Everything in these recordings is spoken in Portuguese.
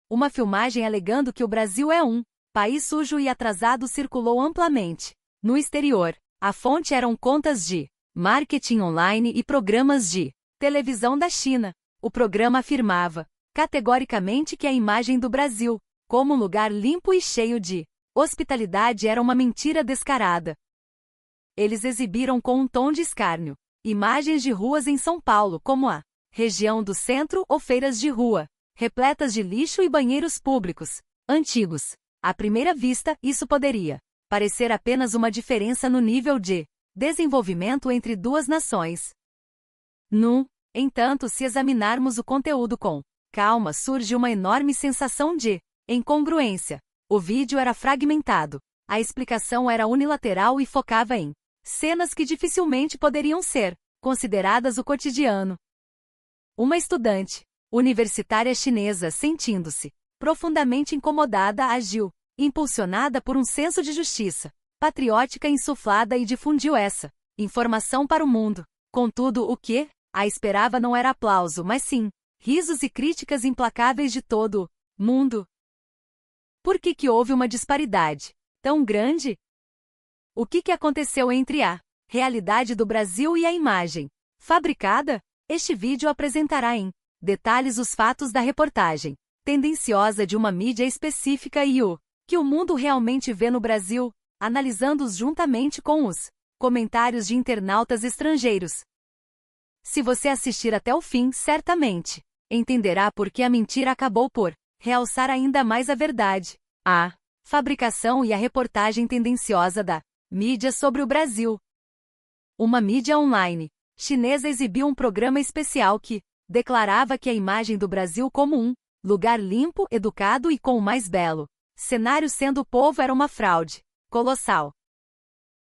Uma filmagem alegando que o Brasil é um país sujo e atrasado circulou amplamente. No exterior, a fonte eram contas de marketing online e programas de televisão da China. O programa afirmava, categoricamente, que a imagem do Brasil, como um lugar limpo e cheio de hospitalidade, era uma mentira descarada. Eles exibiram com um tom de escárnio imagens de ruas em São Paulo, como a região do centro ou feiras de rua, repletas de lixo e banheiros públicos antigos. À primeira vista, isso poderia parecer apenas uma diferença no nível de desenvolvimento entre duas nações. No entanto, se examinarmos o conteúdo com calma, surge uma enorme sensação de incongruência. O vídeo era fragmentado, a explicação era unilateral e focava em cenas que dificilmente poderiam ser consideradas o cotidiano. Uma estudante universitária chinesa, sentindo-se profundamente incomodada, agiu, impulsionada por um senso de justiça patriótica insuflada, e difundiu essa informação para o mundo. Contudo, o que a esperava não era aplauso, mas sim risos e críticas implacáveis de todo o mundo. Por que houve uma disparidade tão grande? O que aconteceu entre a realidade do Brasil e a imagem fabricada? Este vídeo apresentará em detalhes os fatos da reportagem tendenciosa de uma mídia específica e o que o mundo realmente vê no Brasil, analisando-os juntamente com os comentários de internautas estrangeiros. Se você assistir até o fim, certamente entenderá por que a mentira acabou por realçar ainda mais a verdade, a fabricação e a reportagem tendenciosa da mídia sobre o Brasil. Uma mídia online chinesa exibiu um programa especial que declarava que a imagem do Brasil como um lugar limpo, educado e com o mais belo cenário, sendo o povo, era uma fraude colossal.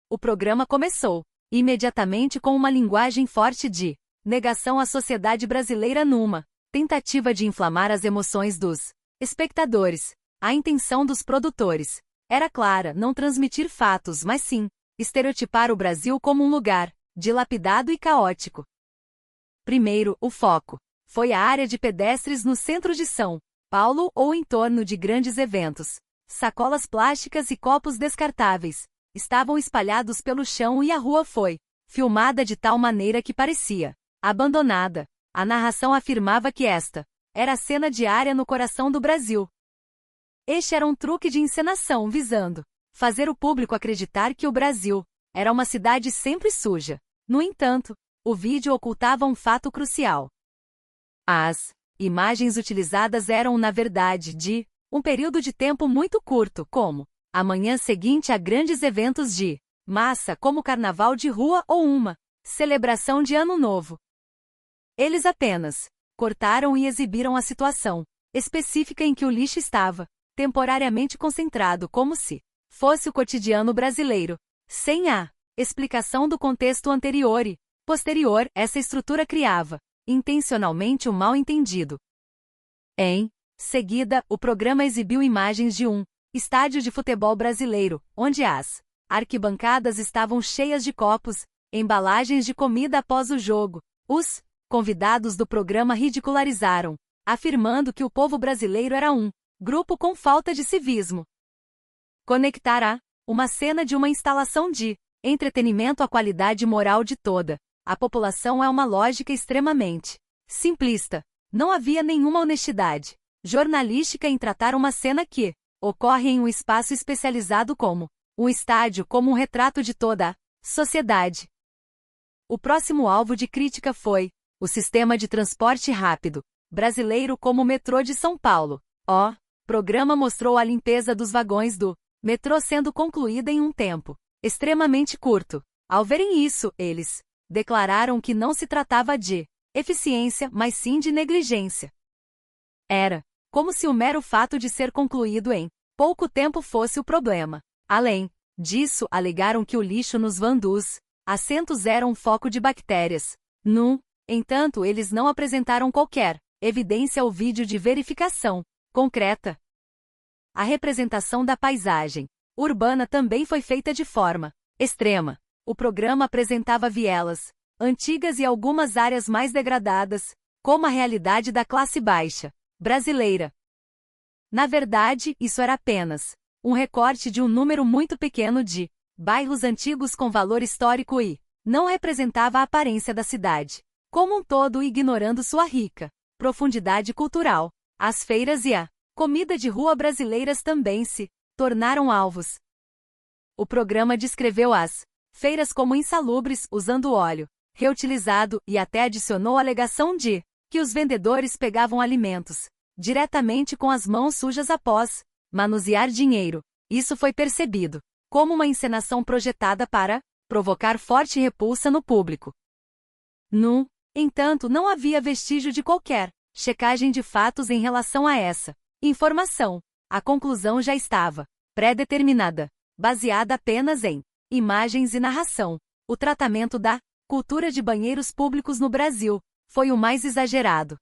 O programa começou imediatamente com uma linguagem forte de negação à sociedade brasileira numa tentativa de inflamar as emoções dos espectadores. A intenção dos produtores era clara, não transmitir fatos, mas sim estereotipar o Brasil como um lugar dilapidado e caótico. Primeiro, o foco foi a área de pedestres no centro de São Paulo ou em torno de grandes eventos. Sacolas plásticas e copos descartáveis estavam espalhados pelo chão e a rua foi filmada de tal maneira que parecia abandonada. A narração afirmava que esta era a cena diária no coração do Brasil. Este era um truque de encenação visando fazer o público acreditar que o Brasil era uma cidade sempre suja. No entanto, o vídeo ocultava um fato crucial. As imagens utilizadas eram, na verdade, de um período de tempo muito curto, como a manhã seguinte a grandes eventos de massa, como carnaval de rua ou uma celebração de Ano Novo. Eles apenas cortaram e exibiram a situação específica em que o lixo estava temporariamente concentrado, como se fosse o cotidiano brasileiro, sem a explicação do contexto anterior e posterior. Essa estrutura criava intencionalmente um mal-entendido. Em seguida, o programa exibiu imagens de um estádio de futebol brasileiro, onde as arquibancadas estavam cheias de copos, embalagens de comida após o jogo. Os convidados do programa ridicularizaram, afirmando que o povo brasileiro era um grupo com falta de civismo. Conectar a uma cena de uma instalação de entretenimento à qualidade moral de toda a população é uma lógica extremamente simplista. Não havia nenhuma honestidade jornalística em tratar uma cena que ocorre em um espaço especializado como um estádio como um retrato de toda a sociedade. O próximo alvo de crítica foi o sistema de transporte rápido brasileiro, como o metrô de São Paulo. O programa mostrou a limpeza dos vagões do metrô sendo concluída em um tempo extremamente curto. Ao verem isso, eles declararam que não se tratava de eficiência, mas sim de negligência. Era como se o mero fato de ser concluído em pouco tempo fosse o problema. Além disso, alegaram que o lixo nos vans dos assentos era um foco de bactérias. No entanto, eles não apresentaram qualquer evidência ou vídeo de verificação concreta. A representação da paisagem urbana também foi feita de forma extrema. O programa apresentava vielas antigas e algumas áreas mais degradadas, como a realidade da classe baixa brasileira. Na verdade, isso era apenas um recorte de um número muito pequeno de bairros antigos com valor histórico e não representava a aparência da cidade como um todo, ignorando sua rica profundidade cultural. As feiras e a comida de rua brasileiras também se tornaram alvos. O programa descreveu as feiras como insalubres, usando óleo reutilizado, e até adicionou a alegação de que os vendedores pegavam alimentos diretamente com as mãos sujas após manusear dinheiro. Isso foi percebido como uma encenação projetada para provocar forte repulsa no público. No entanto, não havia vestígio de qualquer checagem de fatos em relação a essa informação. A conclusão já estava pré-determinada, baseada apenas em imagens e narração. O tratamento da cultura de banheiros públicos no Brasil foi o mais exagerado.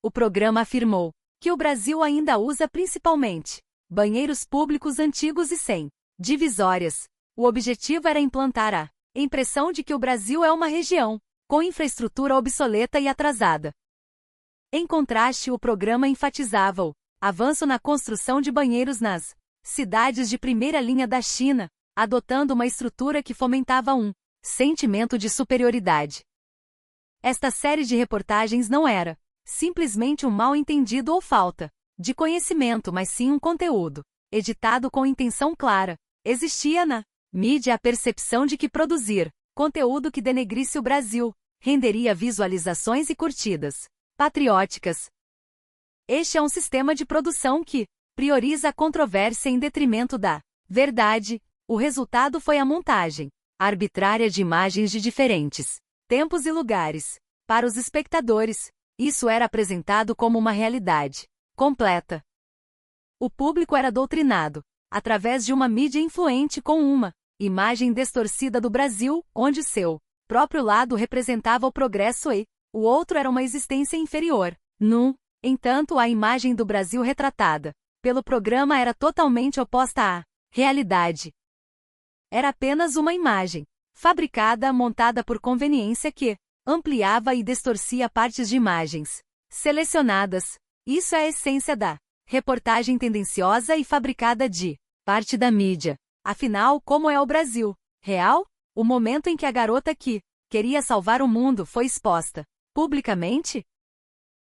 O programa afirmou que o Brasil ainda usa principalmente banheiros públicos antigos e sem divisórias. O objetivo era implantar a impressão de que o Brasil é uma região com infraestrutura obsoleta e atrasada. Em contraste, o programa enfatizava o avanço na construção de banheiros nas cidades de primeira linha da China, adotando uma estrutura que fomentava um sentimento de superioridade. Esta série de reportagens não era simplesmente um mal-entendido ou falta de conhecimento, mas sim um conteúdo editado com intenção clara. Existia na mídia a percepção de que produzir conteúdo que denegrisse o Brasil renderia visualizações e curtidas patrióticas. Este é um sistema de produção que prioriza a controvérsia em detrimento da verdade. O resultado foi a montagem arbitrária de imagens de diferentes tempos e lugares. Para os espectadores, isso era apresentado como uma realidade completa. O público era doutrinado através de uma mídia influente com uma imagem distorcida do Brasil, onde seu próprio lado representava o progresso e o outro era uma existência inferior. No entanto, a imagem do Brasil retratada pelo programa era totalmente oposta à realidade. Era apenas uma imagem fabricada, montada por conveniência, que ampliava e distorcia partes de imagens selecionadas. Isso é a essência da reportagem tendenciosa e fabricada de parte da mídia. Afinal, como é o Brasil real? O momento em que a garota que queria salvar o mundo foi exposta publicamente?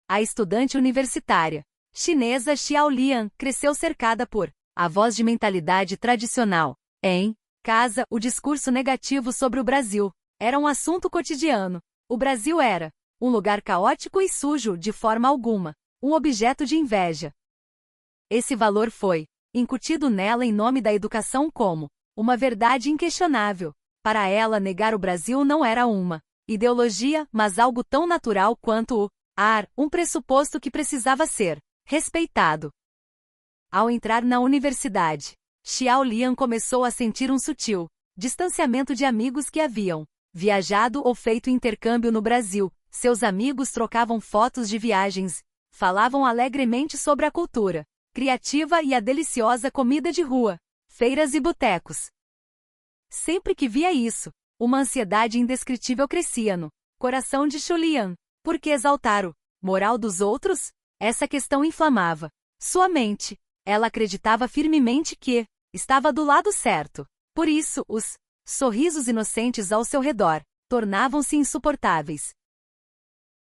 A estudante universitária chinesa Xiao Lian cresceu cercada por avós de mentalidade tradicional. Em casa, o discurso negativo sobre o Brasil era um assunto cotidiano. O Brasil era um lugar caótico e sujo, de forma alguma um objeto de inveja. Esse valor foi incutido nela em nome da educação como uma verdade inquestionável. Para ela, negar o Brasil não era uma ideologia, mas algo tão natural quanto o ar, um pressuposto que precisava ser respeitado. Ao entrar na universidade, Xiao Lian começou a sentir um sutil distanciamento de amigos que haviam viajado ou feito intercâmbio no Brasil. Seus amigos trocavam fotos de viagens, falavam alegremente sobre a cultura criativa e a deliciosa comida de rua, feiras e botecos. Sempre que via isso, uma ansiedade indescritível crescia no coração de Xulian. Por que exaltar o moral dos outros? Essa questão inflamava sua mente. Ela acreditava firmemente que estava do lado certo. Por isso, os sorrisos inocentes ao seu redor tornavam-se insuportáveis.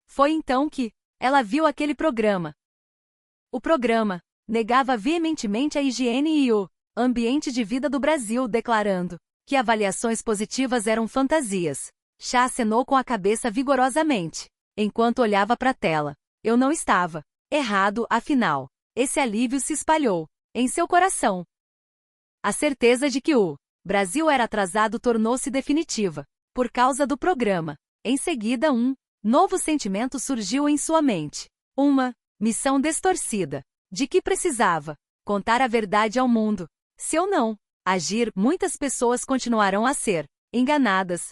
Foi então que ela viu aquele programa. O programa negava veementemente a higiene e o ambiente de vida do Brasil, declarando que avaliações positivas eram fantasias. Chá acenou com a cabeça vigorosamente, enquanto olhava para a tela. Eu não estava errado, afinal. Esse alívio se espalhou em seu coração. A certeza de que o Brasil era atrasado tornou-se definitiva, por causa do programa. Em seguida, um novo sentimento surgiu em sua mente. Uma missão distorcida, de que precisava contar a verdade ao mundo. Se eu não agir, muitas pessoas continuarão a ser enganadas.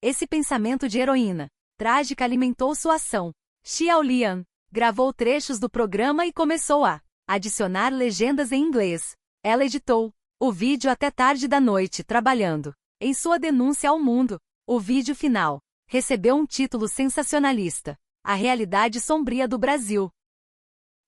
Esse pensamento de heroína trágica alimentou sua ação. Xiao Lian gravou trechos do programa e começou a adicionar legendas em inglês. Ela editou o vídeo até tarde da noite, trabalhando em sua denúncia ao mundo. O vídeo final recebeu um título sensacionalista: A Realidade Sombria do Brasil.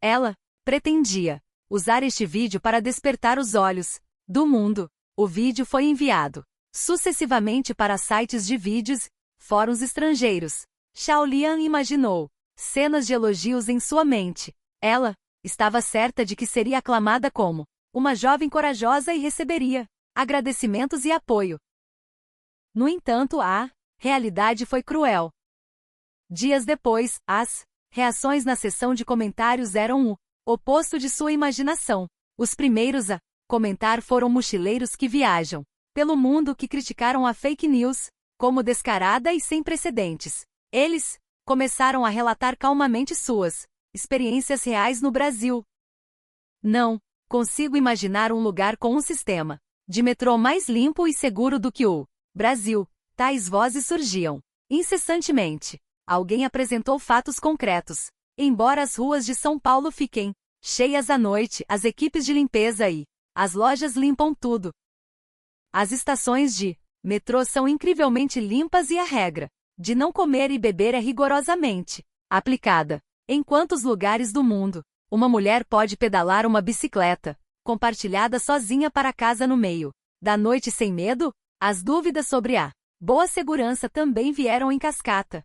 Ela pretendia usar este vídeo para despertar os olhos do mundo. O vídeo foi enviado sucessivamente para sites de vídeos, fóruns estrangeiros. Xiao Lian imaginou cenas de elogios em sua mente. Ela estava certa de que seria aclamada como uma jovem corajosa e receberia agradecimentos e apoio. No entanto, a realidade foi cruel. Dias depois, as reações na seção de comentários eram o oposto de sua imaginação. Os primeiros a comentar foram mochileiros que viajam pelo mundo que criticaram a fake news como descarada e sem precedentes. Eles começaram a relatar calmamente suas experiências reais no Brasil. Não consigo imaginar um lugar com um sistema de metrô mais limpo e seguro do que o Brasil. Tais vozes surgiam incessantemente. Alguém apresentou fatos concretos. Embora as ruas de São Paulo fiquem cheias à noite, as equipes de limpeza e as lojas limpam tudo. As estações de metrô são incrivelmente limpas e a regra de não comer e beber é rigorosamente aplicada. Em quantos lugares do mundo uma mulher pode pedalar uma bicicleta compartilhada sozinha para casa no meio da noite sem medo? As dúvidas sobre a boa segurança também vieram em cascata.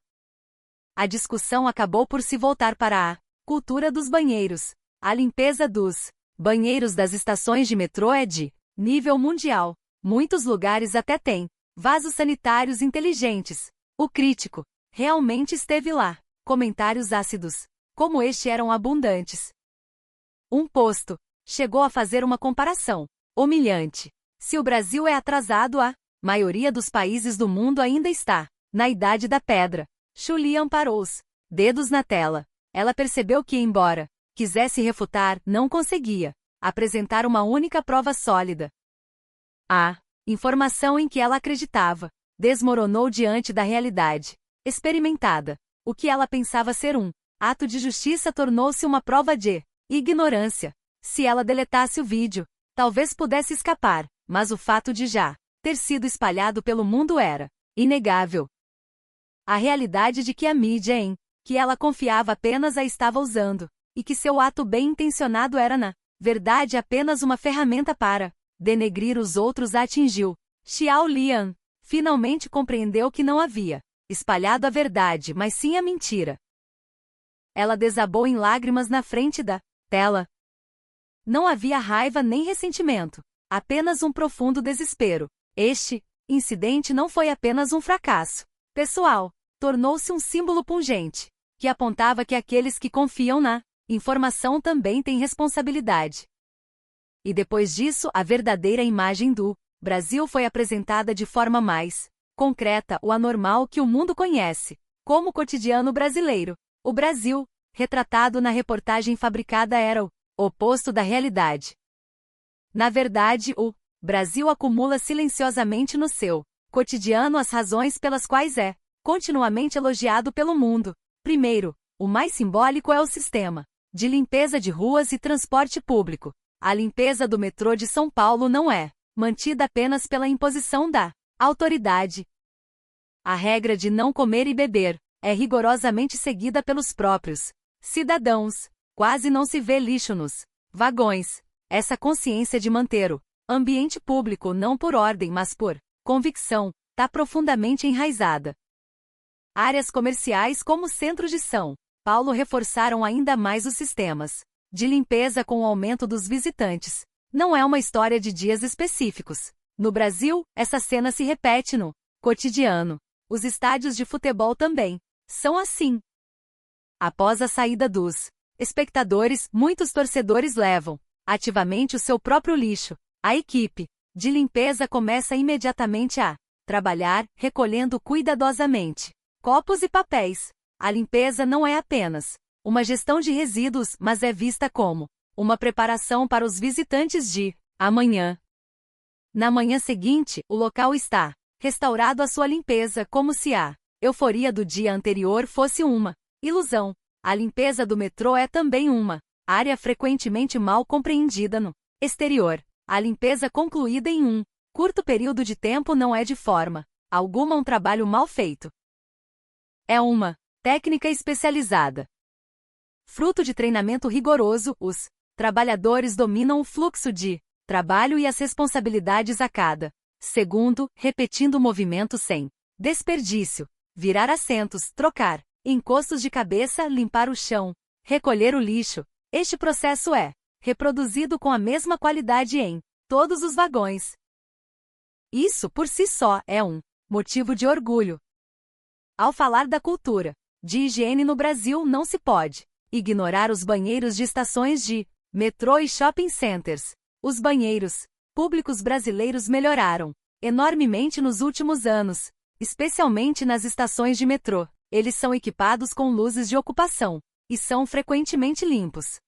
A discussão acabou por se voltar para a cultura dos banheiros. A limpeza dos banheiros das estações de metrô é de nível mundial. Muitos lugares até têm vasos sanitários inteligentes. O crítico realmente esteve lá. Comentários ácidos como este eram abundantes. Um posto chegou a fazer uma comparação humilhante. Se o Brasil é atrasado, a maioria dos países do mundo ainda está na idade da pedra. Xiao Lian parou os dedos na tela. Ela percebeu que, embora quisesse refutar, não conseguia apresentar uma única prova sólida. A informação em que ela acreditava desmoronou diante da realidade experimentada. O que ela pensava ser um ato de justiça tornou-se uma prova de ignorância. Se ela deletasse o vídeo, talvez pudesse escapar, mas o fato de já ter sido espalhado pelo mundo era inegável. A realidade de que a mídia em que ela confiava apenas a estava usando, e que seu ato bem-intencionado era, na verdade, apenas uma ferramenta para denegrir os outros, a atingiu. Xiao Lian finalmente compreendeu que não havia espalhado a verdade, mas sim a mentira. Ela desabou em lágrimas na frente da tela. Não havia raiva nem ressentimento, apenas um profundo desespero. Este incidente não foi apenas um fracasso pessoal, tornou-se um símbolo pungente, que apontava que aqueles que confiam na informação também têm responsabilidade. E depois disso, a verdadeira imagem do Brasil foi apresentada de forma mais concreta, o anormal que o mundo conhece como o cotidiano brasileiro. O Brasil, retratado na reportagem fabricada, era o oposto da realidade. Na verdade, o Brasil acumula silenciosamente no seu cotidiano as razões pelas quais é continuamente elogiado pelo mundo. Primeiro, o mais simbólico é o sistema de limpeza de ruas e transporte público. A limpeza do metrô de São Paulo não é mantida apenas pela imposição da autoridade. A regra de não comer e beber é rigorosamente seguida pelos próprios cidadãos. Quase não se vê lixo nos vagões. Essa consciência de manter o ambiente público não por ordem, mas por convicção, está profundamente enraizada. Áreas comerciais como o centro de São Paulo reforçaram ainda mais os sistemas de limpeza com o aumento dos visitantes. Não é uma história de dias específicos. No Brasil, essa cena se repete no cotidiano. Os estádios de futebol também são assim. Após a saída dos espectadores, muitos torcedores levam ativamente o seu próprio lixo. A equipe de limpeza começa imediatamente a trabalhar, recolhendo cuidadosamente copos e papéis. A limpeza não é apenas uma gestão de resíduos, mas é vista como uma preparação para os visitantes de amanhã. Na manhã seguinte, o local está restaurado à sua limpeza, como se a euforia do dia anterior fosse uma ilusão. A limpeza do metrô é também uma área frequentemente mal compreendida no exterior. A limpeza concluída em um curto período de tempo não é de forma alguma um trabalho mal feito. É uma técnica especializada. Fruto de treinamento rigoroso, os trabalhadores dominam o fluxo de trabalho e as responsabilidades a cada segundo, repetindo o movimento sem desperdício. Virar assentos, trocar encostos de cabeça, limpar o chão, recolher o lixo. Este processo é reproduzido com a mesma qualidade em todos os vagões. Isso, por si só, é um motivo de orgulho. Ao falar da cultura de higiene no Brasil, não se pode ignorar os banheiros de estações de metrô e shopping centers. Os banheiros públicos brasileiros melhoraram enormemente nos últimos anos, especialmente nas estações de metrô. Eles são equipados com luzes de ocupação e são frequentemente limpos.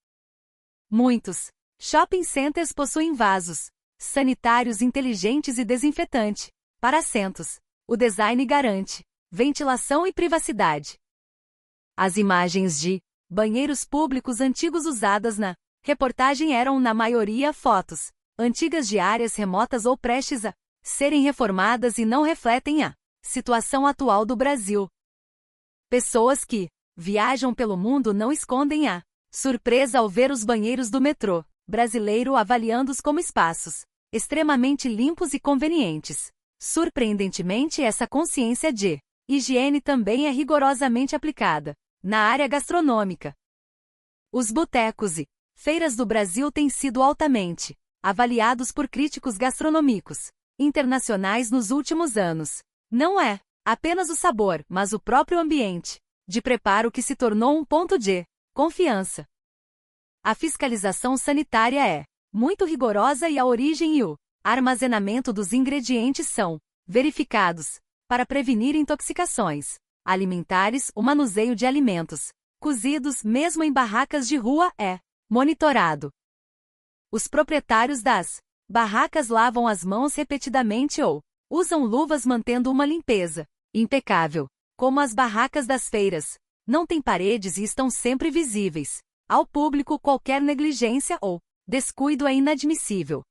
Muitos shopping centers possuem vasos sanitários inteligentes e desinfetante para assentos. O design garante ventilação e privacidade. As imagens de banheiros públicos antigos usadas na reportagem eram, na maioria, fotos antigas de áreas remotas ou prestes a serem reformadas e não refletem a situação atual do Brasil. Pessoas que viajam pelo mundo não escondem a surpresa ao ver os banheiros do metrô brasileiro, avaliando-os como espaços extremamente limpos e convenientes. Surpreendentemente, essa consciência de higiene também é rigorosamente aplicada na área gastronômica. Os botecos e feiras do Brasil têm sido altamente avaliados por críticos gastronômicos internacionais nos últimos anos. Não é apenas o sabor, mas o próprio ambiente de preparo que se tornou um ponto de confiança. A fiscalização sanitária é muito rigorosa e a origem e o armazenamento dos ingredientes são verificados para prevenir intoxicações alimentares. O manuseio de alimentos cozidos, mesmo em barracas de rua, é monitorado. Os proprietários das barracas lavam as mãos repetidamente ou usam luvas, mantendo uma limpeza impecável. Como as barracas das feiras não têm paredes e estão sempre visíveis ao público, qualquer negligência ou descuido é inadmissível.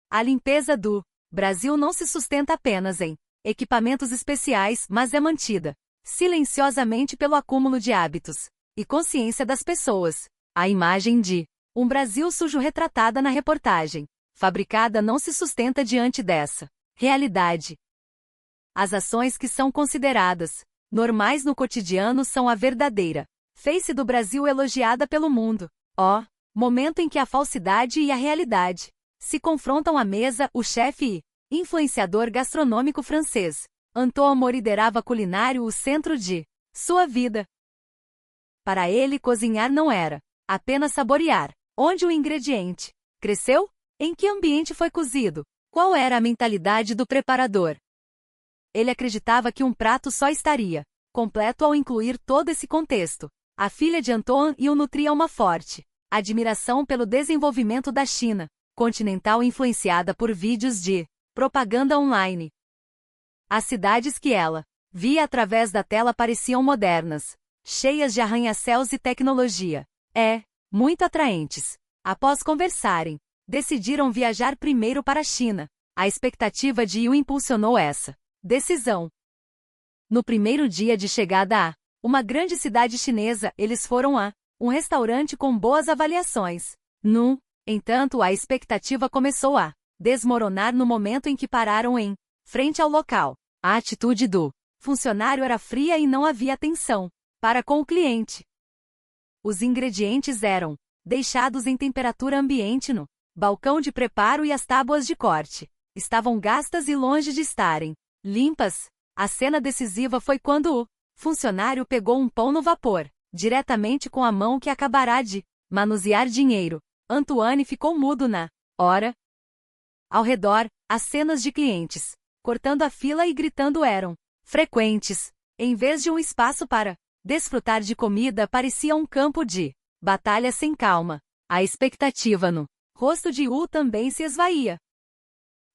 A limpeza do Brasil não se sustenta apenas em equipamentos especiais, mas é mantida silenciosamente pelo acúmulo de hábitos e consciência das pessoas. A imagem de um Brasil sujo retratada na reportagem fabricada não se sustenta diante dessa realidade. As ações que são consideradas normais no cotidiano são a verdadeira face do Brasil, elogiada pelo mundo. Momento em que a falsidade e a realidade se confrontam à mesa. O chefe e influenciador gastronômico francês Antoine Maury liderava culinário, o centro de sua vida. Para ele, cozinhar não era apenas saborear. Onde o ingrediente cresceu? Em que ambiente foi cozido? Qual era a mentalidade do preparador? Ele acreditava que um prato só estaria completo ao incluir todo esse contexto. A filha de Antoine o nutria uma forte admiração pelo desenvolvimento da China continental, influenciada por vídeos de propaganda online. As cidades que ela via através da tela pareciam modernas, cheias de arranha-céus e tecnologia. Muito atraentes. Após conversarem, decidiram viajar primeiro para a China. A expectativa de Yu impulsionou essa decisão. No primeiro dia de chegada a uma grande cidade chinesa, eles foram a um restaurante com boas avaliações. No entanto, a expectativa começou a desmoronar no momento em que pararam em frente ao local. A atitude do funcionário era fria e não havia atenção para com o cliente. Os ingredientes eram deixados em temperatura ambiente no balcão de preparo e as tábuas de corte estavam gastas e longe de estarem limpas. A cena decisiva foi quando o funcionário pegou um pão no vapor, diretamente com a mão que acabará de manusear dinheiro. Antoine ficou mudo na hora. Ao redor, as cenas de clientes cortando a fila e gritando eram frequentes. Em vez de um espaço para desfrutar de comida, parecia um campo de batalha sem calma. A expectativa no rosto de Yu também se esvaía.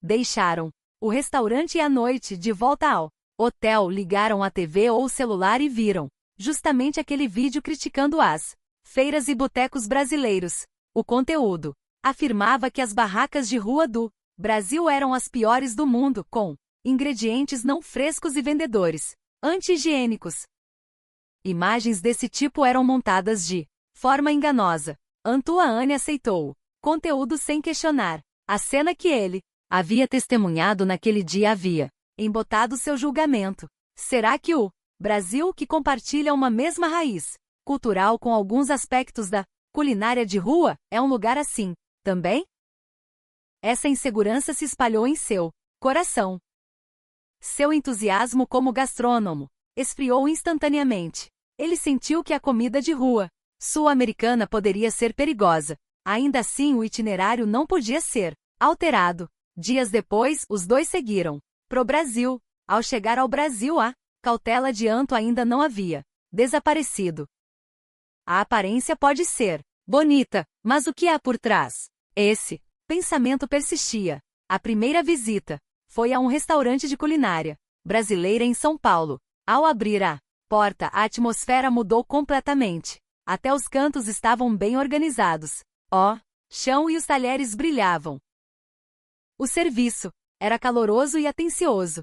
Deixaram o restaurante e à noite, de volta ao hotel, ligaram a TV ou o celular e viram justamente aquele vídeo criticando as feiras e botecos brasileiros. O conteúdo afirmava que as barracas de rua do Brasil eram as piores do mundo, com ingredientes não frescos e vendedores anti-higiênicos. Imagens desse tipo eram montadas de Forma enganosa. Antoine aceitou. Conteúdo sem questionar. A cena que ele havia testemunhado naquele dia havia embotado seu julgamento. Será que o Brasil, que compartilha uma mesma raiz cultural com alguns aspectos da culinária de rua, é um lugar assim, também? Essa insegurança se espalhou em seu coração. Seu entusiasmo como gastrônomo esfriou instantaneamente. Ele sentiu que a comida de rua sul-americana poderia ser perigosa. Ainda assim, o itinerário não podia ser alterado. Dias depois, os dois seguiram pro Brasil. Ao chegar ao Brasil, a cautela de Anto ainda não havia desaparecido. A aparência pode ser bonita, mas o que há por trás? Esse pensamento persistia. A primeira visita foi a um restaurante de culinária brasileira em São Paulo. Ao abrir a porta, a atmosfera mudou completamente. Até os cantos estavam bem organizados. O chão e os talheres brilhavam. O serviço era caloroso e atencioso.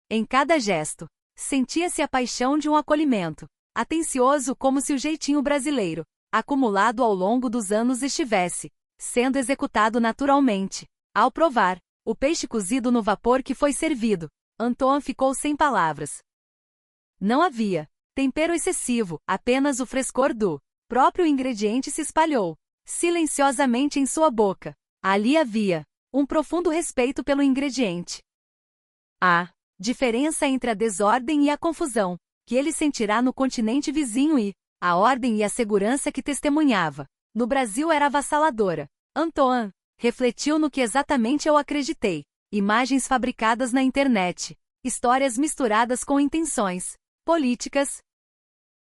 Em cada gesto, sentia-se a paixão de um acolhimento. Atencioso como se o jeitinho brasileiro, acumulado ao longo dos anos, estivesse sendo executado naturalmente. Ao provar o peixe cozido no vapor que foi servido, Antoine ficou sem palavras. Não havia tempero excessivo, apenas o frescor do próprio ingrediente se espalhou silenciosamente em sua boca. Ali havia um profundo respeito pelo ingrediente. A diferença entre a desordem e a confusão que ele sentirá no continente vizinho e a ordem e a segurança que testemunhava no Brasil era avassaladora. Antoine refletiu no que exatamente eu acreditei. Imagens fabricadas na internet. Histórias misturadas com intenções políticas.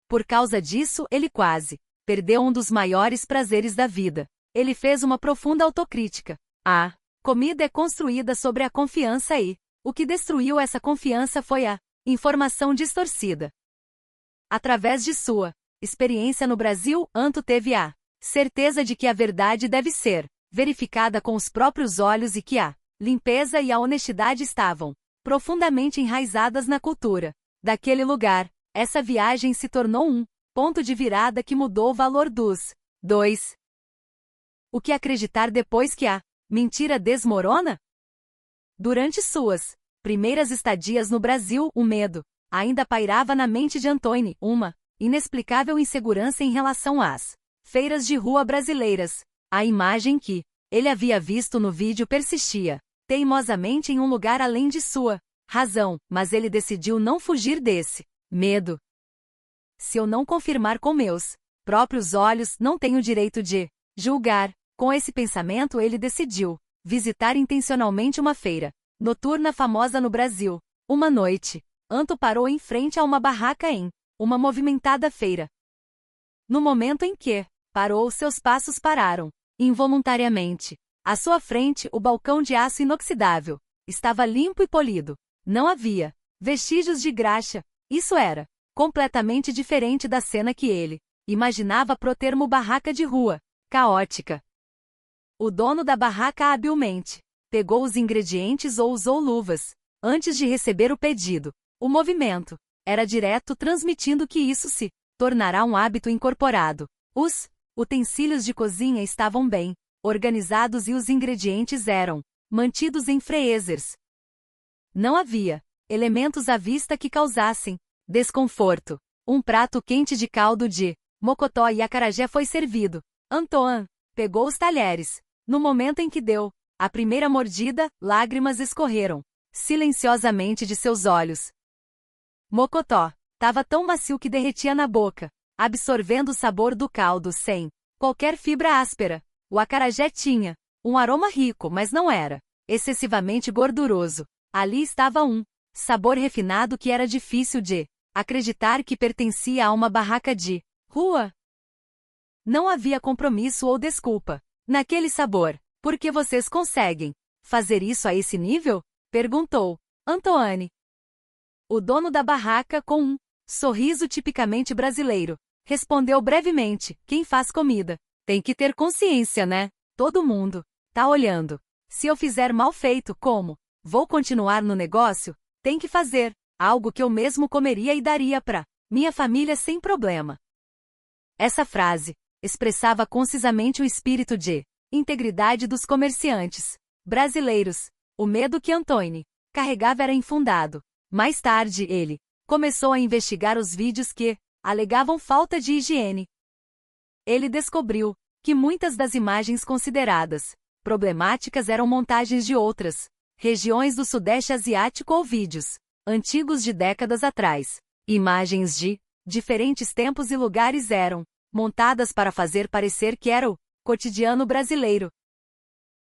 Por causa disso, ele quase perdeu um dos maiores prazeres da vida. Ele fez uma profunda autocrítica. A comida é construída sobre a confiança e o que destruiu essa confiança foi a informação distorcida. Através de sua experiência no Brasil, Anto teve a certeza de que a verdade deve ser verificada com os próprios olhos e que a limpeza e a honestidade estavam profundamente enraizadas na cultura daquele lugar. Essa viagem se tornou um ponto de virada que mudou o valor dos dois. O que acreditar depois que a mentira desmorona? Durante suas primeiras estadias no Brasil, o medo ainda pairava na mente de Antoine, uma inexplicável insegurança em relação às feiras de rua brasileiras. A imagem que ele havia visto no vídeo persistia teimosamente em um lugar além de sua razão, mas ele decidiu não fugir desse medo. Se eu não confirmar com meus próprios olhos, não tenho direito de julgar. Com esse pensamento, ele decidiu visitar intencionalmente uma feira noturna famosa no Brasil. Uma noite, Anto parou em frente a uma barraca em uma movimentada feira. No momento em que parou, seus passos pararam involuntariamente. À sua frente, o balcão de aço inoxidável estava limpo e polido. Não havia vestígios de graxa. Isso era completamente diferente da cena que ele imaginava pro termo barraca de rua, caótica. O dono da barraca habilmente pegou os ingredientes ou usou luvas antes de receber o pedido. O movimento era direto, transmitindo que isso se tornará um hábito incorporado. Os utensílios de cozinha estavam bem organizados e os ingredientes eram mantidos em freezers. Não havia elementos à vista que causassem desconforto. Um prato quente de caldo de mocotó e acarajé foi servido. Antoine pegou os talheres. No momento em que deu a primeira mordida, lágrimas escorreram silenciosamente de seus olhos. Mocotó estava tão macio que derretia na boca, absorvendo o sabor do caldo sem qualquer fibra áspera. O acarajé tinha um aroma rico, mas não era excessivamente gorduroso. Ali estava um sabor refinado que era difícil de acreditar que pertencia a uma barraca de rua. Não havia compromisso ou desculpa naquele sabor. Por que vocês conseguem fazer isso a esse nível? Perguntou Antoine. O dono da barraca, com um sorriso tipicamente brasileiro, respondeu brevemente: quem faz comida tem que ter consciência, né? Todo mundo tá olhando. Se eu fizer mal feito, como vou continuar no negócio? Tem que fazer algo que eu mesmo comeria e daria pra minha família sem problema. Essa frase expressava concisamente o espírito de integridade dos comerciantes brasileiros. O medo que Antônio carregava era infundado. Mais tarde, ele começou a investigar os vídeos que alegavam falta de higiene. Ele descobriu que muitas das imagens consideradas problemáticas eram montagens de outras regiões do Sudeste Asiático ou vídeos antigos de décadas atrás. Imagens de diferentes tempos e lugares eram montadas para fazer parecer que era o cotidiano brasileiro.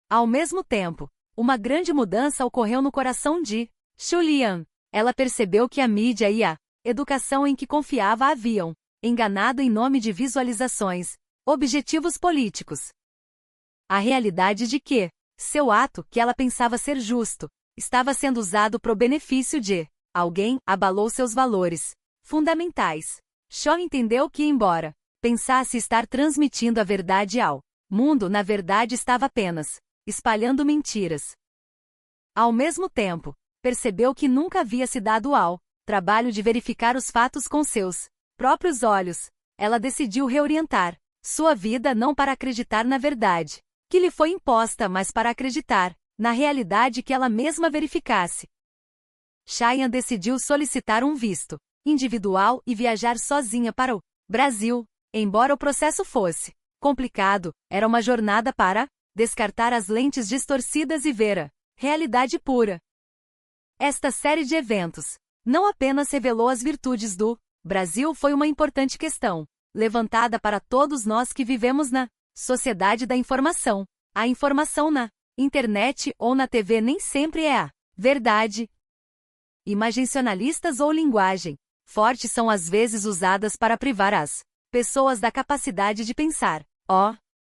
Ao mesmo tempo, uma grande mudança ocorreu no coração de Julian. Ela percebeu que a mídia e a educação em que confiava a haviam enganado em nome de visualizações, objetivos políticos. A realidade de que seu ato, que ela pensava ser justo, estava sendo usado pro benefício de alguém, abalou seus valores fundamentais. Shaw entendeu que, embora pensasse estar transmitindo a verdade ao mundo, na verdade estava apenas espalhando mentiras. Ao mesmo tempo, percebeu que nunca havia se dado ao trabalho de verificar os fatos com seus próprios olhos. Ela decidiu reorientar sua vida não para acreditar na verdade que lhe foi imposta, mas para acreditar na realidade que ela mesma verificasse. Cheyenne decidiu solicitar um visto individual e viajar sozinha para o Brasil. Embora o processo fosse complicado, era uma jornada para descartar as lentes distorcidas e ver a realidade pura. Esta série de eventos não apenas revelou as virtudes do Brasil, foi uma importante questão levantada para todos nós que vivemos na sociedade da informação. A informação na internet ou na TV nem sempre é a verdade. Imagens sionalistas ou linguagem forte são às vezes usadas para privar as pessoas da capacidade de pensar.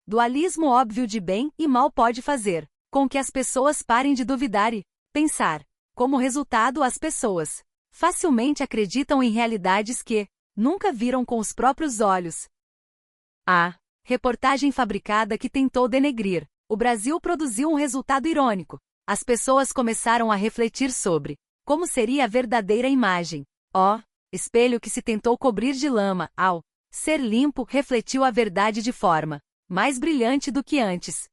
Dualismo óbvio de bem e mal pode fazer com que as pessoas parem de duvidar e pensar. Como resultado, as pessoas facilmente acreditam em realidades que nunca viram com os próprios olhos. A reportagem fabricada que tentou denegrir o Brasil produziu um resultado irônico. As pessoas começaram a refletir sobre como seria a verdadeira imagem. O espelho que se tentou cobrir de lama, ao ser limpo, refletiu a verdade de forma mais brilhante do que antes.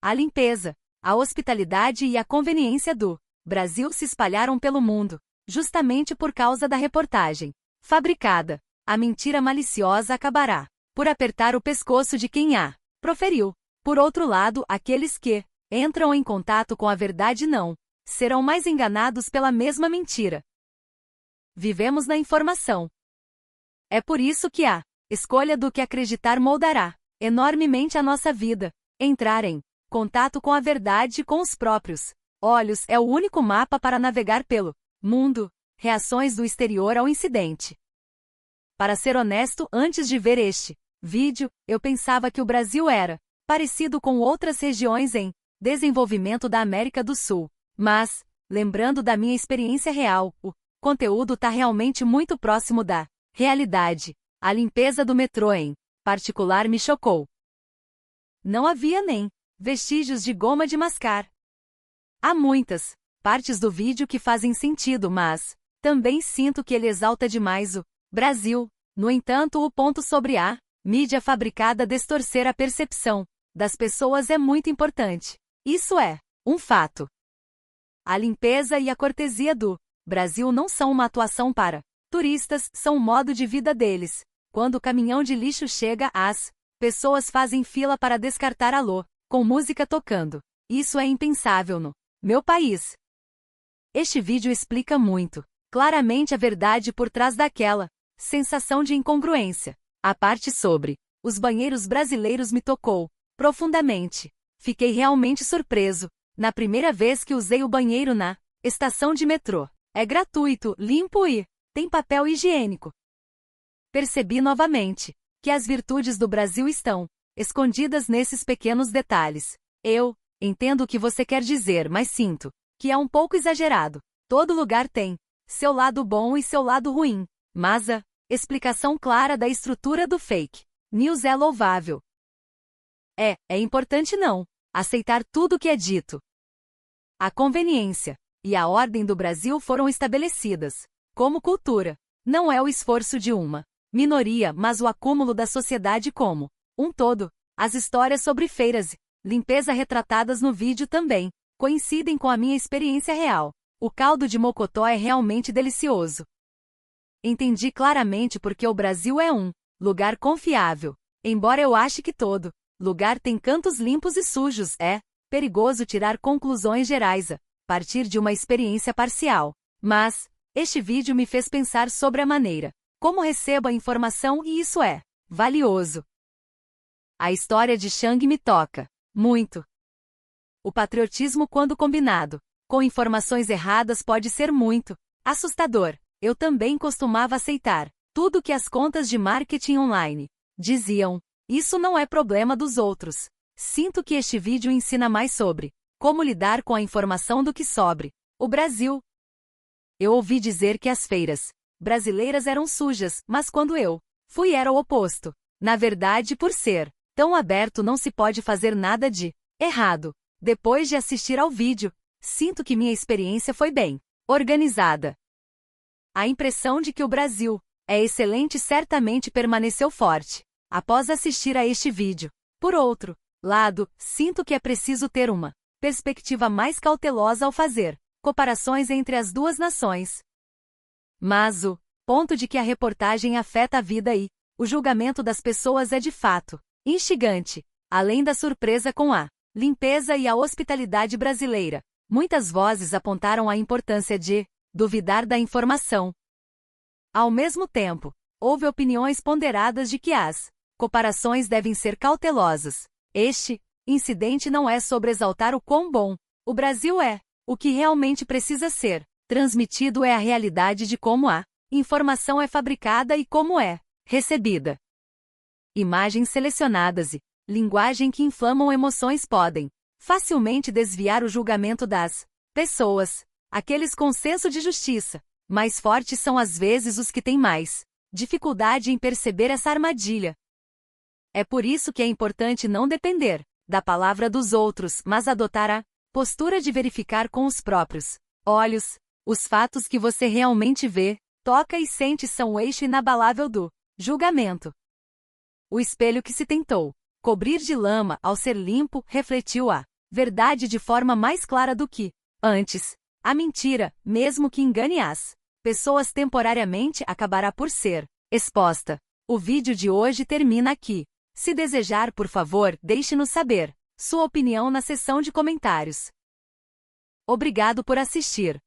A limpeza, a hospitalidade e a conveniência do Brasil se espalharam pelo mundo, justamente por causa da reportagem fabricada. A mentira maliciosa acabará por apertar o pescoço de quem a proferiu. Por outro lado, aqueles que entram em contato com a verdade não serão mais enganados pela mesma mentira. Vivemos na informação. É por isso que a escolha do que acreditar moldará enormemente a nossa vida. Entrar em contato com a verdade com os próprios olhos é o único mapa para navegar pelo mundo. Reações do exterior ao incidente. Para ser honesto, antes de ver este vídeo, eu pensava que o Brasil era parecido com outras regiões em desenvolvimento da América do Sul. Mas, lembrando da minha experiência real, o conteúdo está realmente muito próximo da realidade. A limpeza do metrô em particular me chocou. Não havia nem vestígios de goma de mascar. Há muitas partes do vídeo que fazem sentido, mas também sinto que ele exalta demais o Brasil. No entanto, o ponto sobre a mídia fabricada distorcer a percepção das pessoas é muito importante. Isso é um fato. A limpeza e a cortesia do Brasil não são uma atuação para turistas, são o modo de vida deles. Quando o caminhão de lixo chega, as pessoas fazem fila para descartar alô, com música tocando. Isso é impensável no meu país. Este vídeo explica muito claramente a verdade por trás daquela sensação de incongruência. A parte sobre os banheiros brasileiros me tocou profundamente. Fiquei realmente surpreso. Na primeira vez que usei o banheiro na estação de metrô. É gratuito, limpo e tem papel higiênico. Percebi novamente que as virtudes do Brasil estão escondidas nesses pequenos detalhes. Eu entendo o que você quer dizer, mas sinto que é um pouco exagerado. Todo lugar tem seu lado bom e seu lado ruim, mas a explicação clara da estrutura do fake news é louvável. É importante não aceitar tudo o que é dito. A conveniência e a ordem do Brasil foram estabelecidas como cultura. Não é o esforço de uma minoria, mas o acúmulo da sociedade como um todo. As histórias sobre feiras e limpeza retratadas no vídeo também coincidem com a minha experiência real. O caldo de mocotó é realmente delicioso. Entendi claramente porque o Brasil é um lugar confiável. Embora eu ache que todo lugar tem cantos limpos e sujos, é perigoso tirar conclusões gerais a partir de uma experiência parcial. Mas este vídeo me fez pensar sobre a maneira como recebo a informação e isso é valioso. A história de Chang me toca muito. O patriotismo, quando combinado com informações erradas, pode ser muito assustador. Eu também costumava aceitar tudo que as contas de marketing online diziam. Isso não é problema dos outros. Sinto que este vídeo ensina mais sobre como lidar com a informação do que sobre o Brasil. Eu ouvi dizer que as feiras brasileiras eram sujas, mas quando eu fui era o oposto. Na verdade, por ser tão aberto, não se pode fazer nada de errado. Depois de assistir ao vídeo, sinto que minha experiência foi bem organizada. A impressão de que o Brasil é excelente certamente permaneceu forte após assistir a este vídeo. Por outro lado, sinto que é preciso ter uma perspectiva mais cautelosa ao fazer comparações entre as duas nações. Mas o ponto de que a reportagem afeta a vida e o julgamento das pessoas é de fato instigante. Além da surpresa com a limpeza e a hospitalidade brasileira, muitas vozes apontaram a importância de duvidar da informação. Ao mesmo tempo, houve opiniões ponderadas de que as comparações devem ser cautelosas. Este incidente não é sobre exaltar o quão bom o Brasil é. O que realmente precisa ser transmitido é a realidade de como a informação é fabricada e como é recebida. Imagens selecionadas e linguagem que inflamam emoções podem facilmente desviar o julgamento das pessoas. Aqueles com senso de justiça mais fortes são às vezes os que têm mais dificuldade em perceber essa armadilha. É por isso que é importante não depender da palavra dos outros, mas adotar a postura de verificar com os próprios olhos. Os fatos que você realmente vê, toca e sente são o eixo inabalável do julgamento. O espelho que se tentou cobrir de lama, ao ser limpo, refletiu a verdade de forma mais clara do que antes. A mentira, mesmo que engane as pessoas temporariamente, acabará por ser exposta. O vídeo de hoje termina aqui. Se desejar, por favor, deixe-nos saber sua opinião na seção de comentários. Obrigado por assistir.